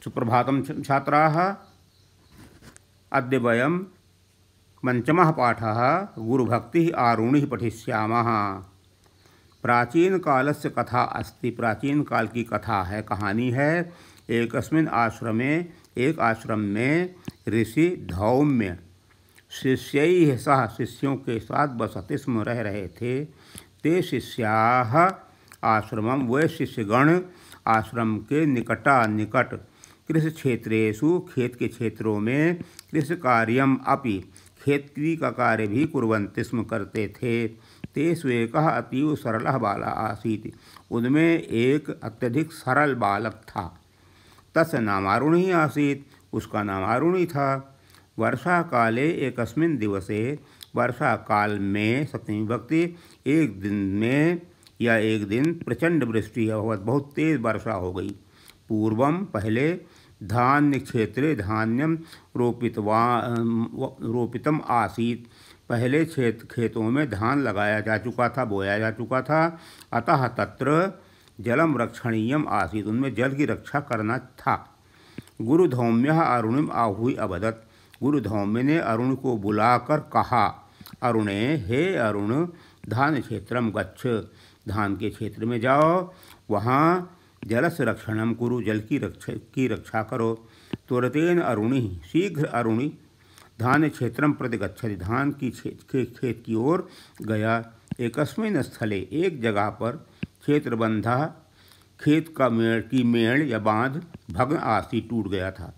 सुप्रभातं छात्राः। अद्य वयं पञ्चमः पाठः गुरुभक्तिः आरुणिः पठिष्यामः। प्राचीन कालस्य कथा अस्ति। प्राचीन काल की कथा है, कहानी है। एकस्मिन् आश्रमे, एक आश्रम में ऋषि धौम्य शिष्यैः सह, शिष्यों के साथ बसते स्म, रह रहे थे। ते शिष्याः आश्रमं, वे शिष्यगण आश्रम के निकट कृषि क्षेत्रेषु, खेत के क्षेत्रों में, कृषि कार्यम अपि, खेती का कार्य भी कुर्वन्ति स्म, करते थे। तेषु एकः अतीव सरलः बालः आसीत्। उनमें एक अत्यधिक सरल बालक था। तस्य नाम आरुणिः आसीत्। उसका नाम आरुणि था। वर्षा काले एकस्मिन् दिवसे, वर्षा काल में सप्तमी विभक्ति, एक दिन प्रचंड वृष्टि अभवत्, बहुत तेज वर्षा हो गई। पूर्वम, पहले, धान्य क्षेत्रे धान्यम रोपितम आसीत्, पहले खेतों में धान लगाया जा चुका था, बोया जा चुका था। अतः तत्र जलम रक्षणीयम आसीत्, उनमें जल की रक्षा करना था। गुरु धौम्यः अरुणिम आहूय अवदत्, गुरु धौम्य ने अरुण को बुलाकर कहा, अरुणे, हे अरुण, धान क्षेत्रम गच्छ, धान के क्षेत्र में जाओ, वहाँ जलस्य रक्षणम कुरु, जल की रक्षा करो। तुरतेन अरुणि, शीघ्र अरुणि, धान क्षेत्रम प्रति गच्छति, धान की खेत की ओर गया। एकस्मिन् स्थले, एक जगह पर, क्षेत्रबंधः, खेत का मेड़ या बांध, भग्न आसी, टूट गया था।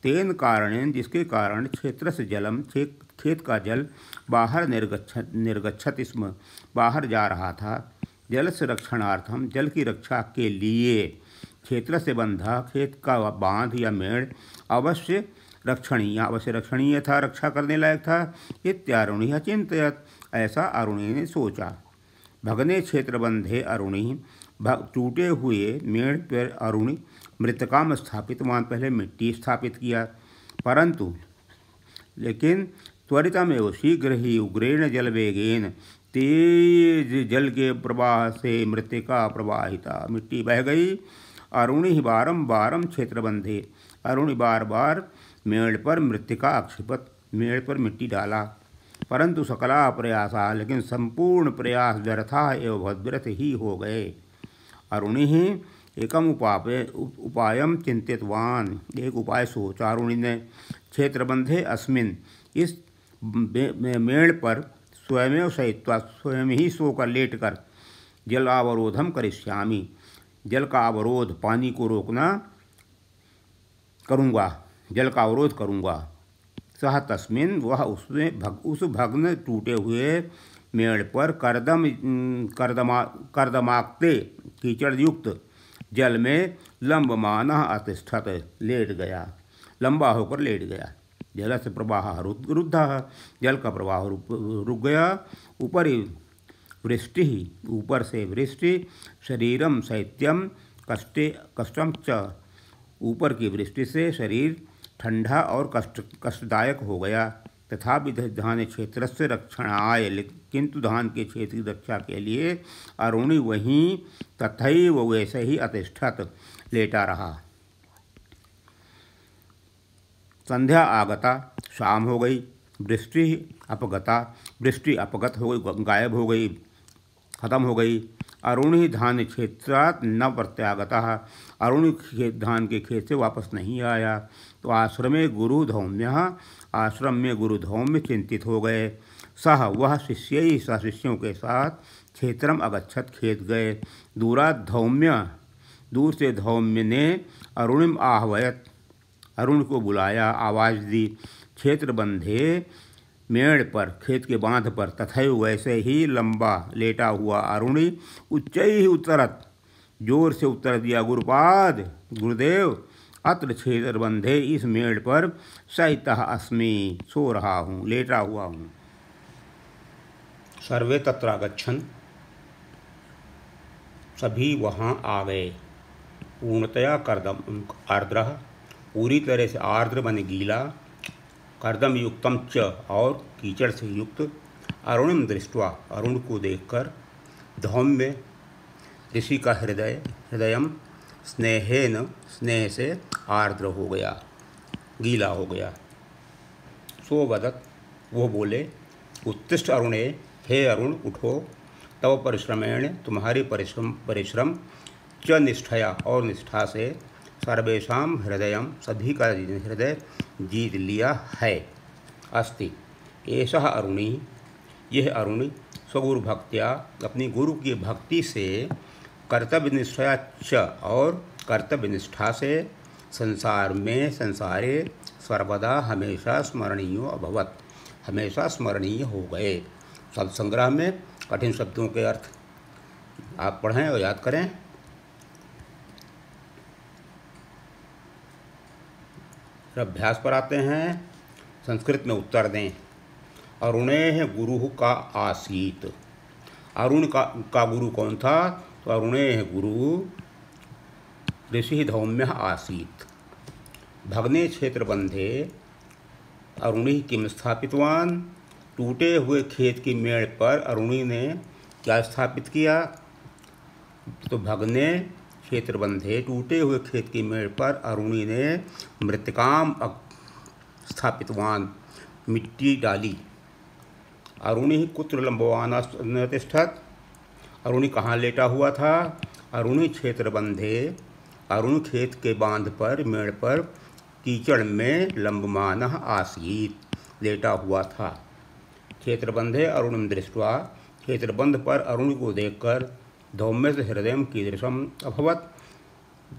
तेन कारणेन, जिसके कारण, क्षेत्र से जलम, खेत का जल बाहर निर्गच्छति स्म, बाहर जा रहा था। जल से रक्षणार्थम, जल की रक्षा के लिए, क्षेत्र से बंधा, खेत का बांध या मेड़ अवश्य रक्षणीय था, रक्षा करने लायक था। इत्यारुणिः चिंतयत्, ऐसा अरुणि ने सोचा। भगने क्षेत्र बंधे अरुणि, टूटे हुए मेड़ पर अरुणि मृतकाम स्थापित, वहाँ पहले मिट्टी स्थापित किया। परंतु लेकिन त्वरितमेव, शीघ्र ही, उग्रेण जल वेगेन, तेज जल के प्रवाह से मृतिका प्रवाहिता, मिट्टी बह गई। अरुणि बारंबारम क्षेत्र बंधे, अरुणि बार बार मेड़ पर मृतिका अक्षिपत, मेड़ पर मिट्टी डाला। परंतु सकला प्रयासा, लेकिन संपूर्ण प्रयास व्यर्था एवं व्यर्थ ही हो गए। अरुणि एकम उपायम चिंतितवान, एक उपाय सोचा अरुणि ने। क्षेत्र बंधे अस्मिन, इस मेड़ पर स्वयं शयित्वा, स्वयं ही सोकर लेटकर, जल अवरोधम करिष्यामि, जल का अवरोध, पानी को रोकना करूँगा, जल का अवरोध करूँगा। सह तस्मिन, वह उसमें उस भग्न टूटे हुए मेड़ पर कर्दमाक्ते, कीचड़ युक्त जल में लंबमानः अतिष्ठत, लेट गया, लंबा होकर लेट गया। जल से प्रवाह रुद्धः, जल का प्रवाह रुक गया। ऊपरी वृष्टि, ऊपर से वृष्टि, शरीरम शैत्यम कष्टम च, ऊपर की वृष्टि से शरीर ठंडा और कष्टदायक हो गया। तथापि धान क्षेत्र से रक्षणाय, किंतु धान के क्षेत्र की रक्षा के लिए अरुणि वहीं तथैव वैसे ही अतिष्ठत, लेटा रहा। संध्या आगता, शाम हो गई। वृष्टि अपगता, वृष्टि अपगत हो गई, गायब हो गई, खत्म हो गई। अरुणि धान क्षेत्रात् न प्रत्यागतः, अरुणि धान के खेत से वापस नहीं आया। तो आश्रमे गुरु धौम्यः, आश्रम में गुरु धौम्य चिंतित हो गए। सह, वह शिष्यैः, शिष्यों के साथ, क्षेत्रम अगच्छत, खेत गए। दूरात् धौम्य, दूर से धौम्य ने अरुणिम आह्वयत, अरुण को बुलाया, आवाज़ दी। क्षेत्र बंधे मेड़ पर, खेत के बांध पर, तथैव वैसे ही लंबा लेटा हुआ अरुणि उच्चैः उत्तरत, जोर से उत्तर दिया, गुरुपाद, गुरुदेव, अत्र क्षेत्र बंधे, इस मेड़ पर, शयितः अस्मि, सो रहा हूँ, लेटा हुआ हूँ। सर्वे तत्रागच्छन्, सभी वहाँ आ गए। पूर्णतया कर्दम आर्द्रः, पूरी तरह से आर्द्र बने गीला, कर्दम युक्तम च, और कीचड़ से युक्त। अरुणिम दृष्ट्वा, अरुण को देखकर, धौम्य ऋषि का हृदयम स्नेहेन, स्नेह से, आर्द्र हो गया, गीला हो गया। सो वदत, वो बोले, उत्तिष्ठ अरुणे, हे अरुण उठो, तव परिश्रमेण, तुम्हारी परिश्रम च निष्ठया, और निष्ठा से, सर्वेषां हृदयम, सभी का हृदय जीत लिया है। अस्ति एषः अरुणी, यह अरुण स्वगुरु भक्त्या, अपनी गुरु की भक्ति से, कर्तव्य निष्ठया च, और कर्तव्य निष्ठा से, संसारे सर्वदा हमेशा स्मरणीय अभवत, हमेशा स्मरणीय हो गए। शब्द संग्रह में कठिन शब्दों के अर्थ आप पढ़ें और याद करें। अभ्यास पर आते हैं। संस्कृत में उत्तर दें। अरुणेः गुरु का आसीत। अरुण का गुरु कौन था? तो अरुणेः गुरु ऋषि धौम्य आसीत। भग्ने क्षेत्रबंधे अरुणि किम स्थापितवान। टूटे हुए खेत की मेड़ पर अरुणि ने क्या स्थापित किया? तो भग्ने क्षेत्रबंधे, टूटे हुए खेत की मेड़ पर अरुणि ने मृत्तिकाम स्थापितवान, मिट्टी डाली। अरुणि कुत्र लंबवान तिष्ठत। अरुणि कहाँ लेटा हुआ था? अरुणि क्षेत्रबंधे, अरुण खेत के बांध पर, मेड़ पर, कीचड़ में लंबमान आसीत, लेटा हुआ था। क्षेत्रबंधे अरुणम दृष्ट्वा, क्षेत्रबंध पर अरुण को देखकर, धौम्य से हृदय कीदृशम अभवत,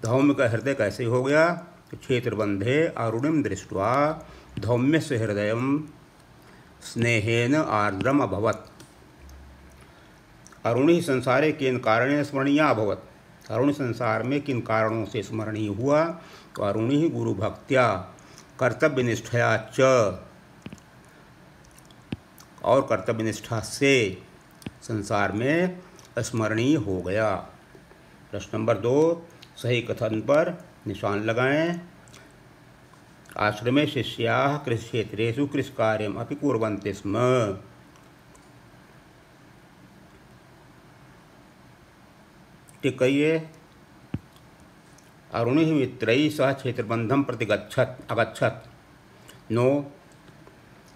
धौम्य का हृदय कैसे हो गया? तो क्षेत्रबंधे अरुणिम दृष्ट्वा, धौम्य से हृदय स्नेहेन आर्द्रम अभवत। अरुणि संसारे किन कारणेन स्मरणीय अभवत। अरुण संसार में किन कारणों से स्मरणीय हुआ? तो अरुणि गुरु भक्त्या, कर्तव्य निष्ठया च, और कर्तव्य निष्ठा से संसार में स्मरणीय हो गया। प्रश्न नंबर 2, सही कथन पर निशान लगाएं। आश्रमे शिष्याः कृषिक्षेत्रेषु कृषिकार्यम् अपि कुर्वन्ति स्म। ठीक कहिए। अरुणि मित्रैः सह क्षेत्रबंधं प्रति अगच्छत्। नो,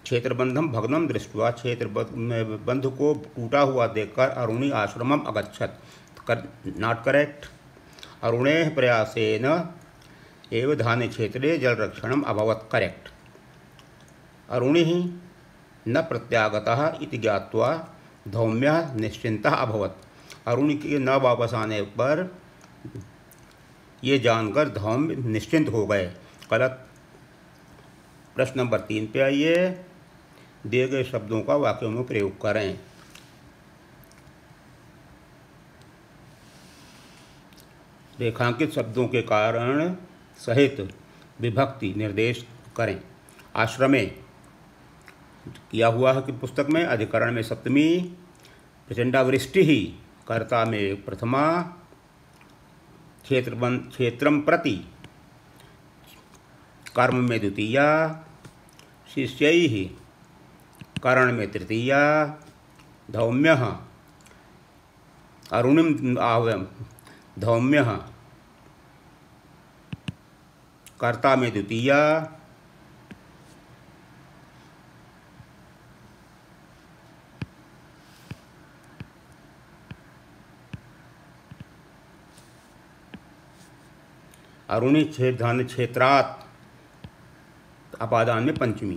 क्षेत्रबंधम भग्नम दृष्ट्वा, क्षेत्रबंध को टूटा हुआ देखकर अरुणि आश्रमम अगच्छत्। Not correct. अरुणेः प्रयासेन एव धान्य क्षेत्रे जलरक्षणम अभवत्। करेक्ट। अरुणिः न प्रत्यागतः इति ज्ञात्वा धौम्यः निश्चिन्तः अभवत्। अरुणि के न वापस आने पर ये जानकर धौम्य निश्चिंत हो गए। गलत। प्रश्न नंबर 3 पे आइए। दिए गए शब्दों का वाक्यों में प्रयोग करें। रेखांकित शब्दों के कारण सहित विभक्ति निर्देश करें। आश्रमे किया हुआ है कि पुस्तक में, अधिकरण में सप्तमी, प्रचंडावृष्टि ही, कर्ता में प्रथमा, क्षेत्रम प्रति, कर्म में द्वितीया, शिष्यैः, करण में तृतीया, धौम्यः, अरुणिम आह्वयम्, धौम्यः, कर्ता में द्वितीया, अरुणि धान्य क्षेत्रात्, अपादान में पंचमी।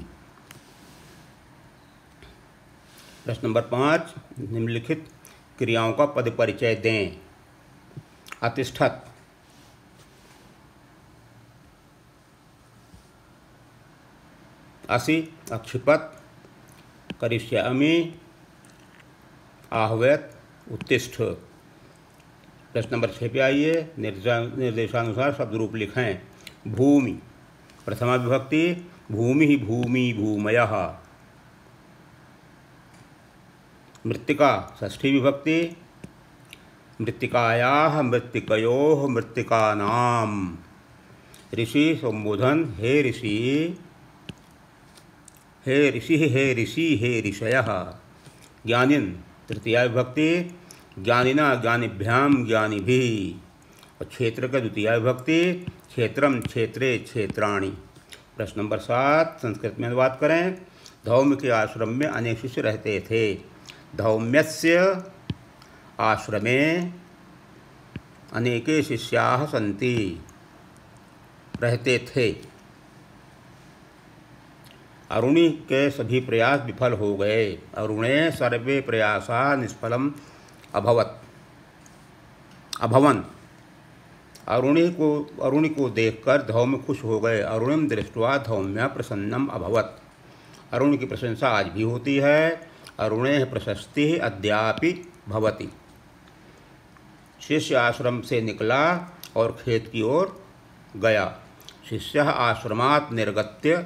प्रश्न नंबर 5, निम्नलिखित क्रियाओं का पद परिचय दें। अतिष्ठत, असि, अक्षिपत, करिष्यामि, आहवयत, उत्तिष्ठ। प्रश्न नंबर 6 पे आइए। निर्देशानुसार शब्द रूप लिखें। भूमि, प्रथमा विभक्ति, भूमि ही भूमि भूमयः। मृत्तिका, षष्ठी विभक्ति, मृत्तिकायाः मृत्तिकयोः मृत्तिकानाम्। ऋषि संबोधन, हे ऋषि, हे ऋषि, हे ऋषि, हे ऋषयः। ज्ञानिन, तृतीया विभक्ति, ज्ञानिना ज्ञानिभ्याम ज्ञानिभिः। और क्षेत्र का द्वितीया विभक्ति क्षेत्रम क्षेत्रे क्षेत्राणि। प्रश्न नंबर 7 संस्कृत में अनुवाद करें। धौम्य के आश्रम में अनेक शिष्य रहते थे। धौम्यस्य आश्रमे अनेके शिष्याः सन्ति, रहते थे। अरुणि के सभी प्रयास विफल हो गए। अरुणे सर्वे प्रयासा निष्फलम अभवन। अरुणि को देखकर धौम्य खुश हो गए। अरुणिम दृष्ट्वा धौम्य प्रसन्नम अभवत्। अरुण की प्रशंसा आज भी होती है। अरुणे प्रशस्ति अद्यापि भवति। शिष्य आश्रम से निकला और खेत की ओर गया। शिष्य आश्रमात् निर्गत्य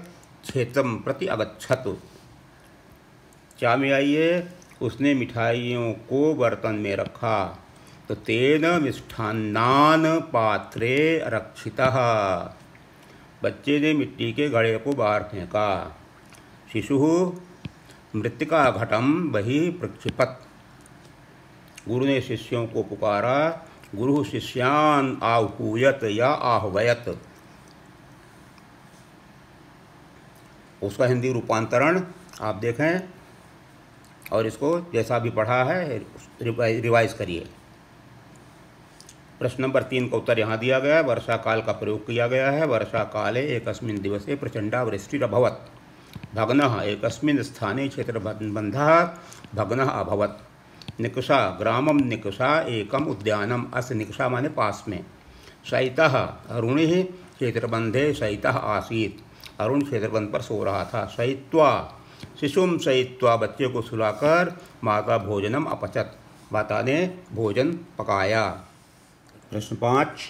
क्षेत्रम प्रति अगच्छत। चा में आइए, उसने मिठाइयों को बर्तन में रखा। तो तेन मिष्ठान्नान पात्रे रक्षितः। बच्चे ने मिट्टी के घड़े को बाहर फेंका। शिशु मृत्तिका घटम बहिः प्रक्षिपत्। गुरु ने शिष्यों को पुकारा। गुरु शिष्यान आहूयत या आह्वयत। उसका हिंदी रूपांतरण आप देखें और इसको जैसा भी पढ़ा है रिवाइज करिए। प्रश्न नंबर 3 का उत्तर यहाँ दिया गया है। वर्षा काल का प्रयोग किया गया है। वर्षा काले एकस्मिन् दिवसे प्रचंडा वृष्टिरभवत्। भग्नः एकस्मिन् स्थाने क्षेत्रबन्धः भग्नः अभवत्। निकषा ग्रामम निकषा एकम उद्यानम। अस्य निकषा माने पास में। शयितः अरुणिः क्षेत्रबन्धे शयितः आसीत्। अरुण क्षेत्रबंध पर सो रहा था। शयित्वा शिशुम शयित्वा बच्चे को सुलाकर माता भोजनम अपचत। माता ने भोजन पकाया। प्रश्न 5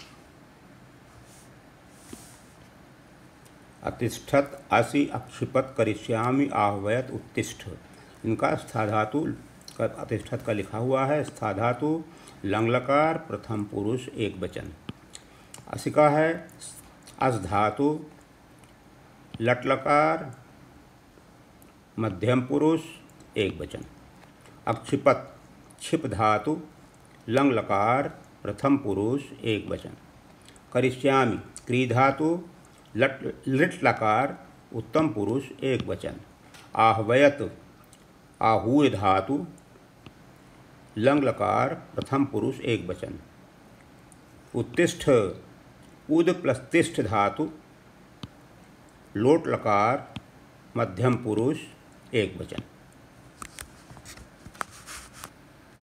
अतिष्ठत असि अक्षिपत करिष्यामि आह्वयत उत्तिष्ठ। इनका स्थाधातु अतिष्ठत का लिखा हुआ है। स्थाधातु लंग लकार प्रथम पुरुष एक वचन। असि का है अस धातु लट लकार मध्यम पुरुष एक वचन। अक्षिपत छिप धातु लंग लकार प्रथम पुरुष एक वचन। करिष्यामि क्री धातु लिट लकार उत्तम पुरुष एक वचन। आह्वयत आहूय धातु लंग लकार प्रथम पुरुष एक वचन। उत्तिष्ठ उद प्लस तिष्ठ धातु लोट लकार मध्यम पुरुष एक वचन।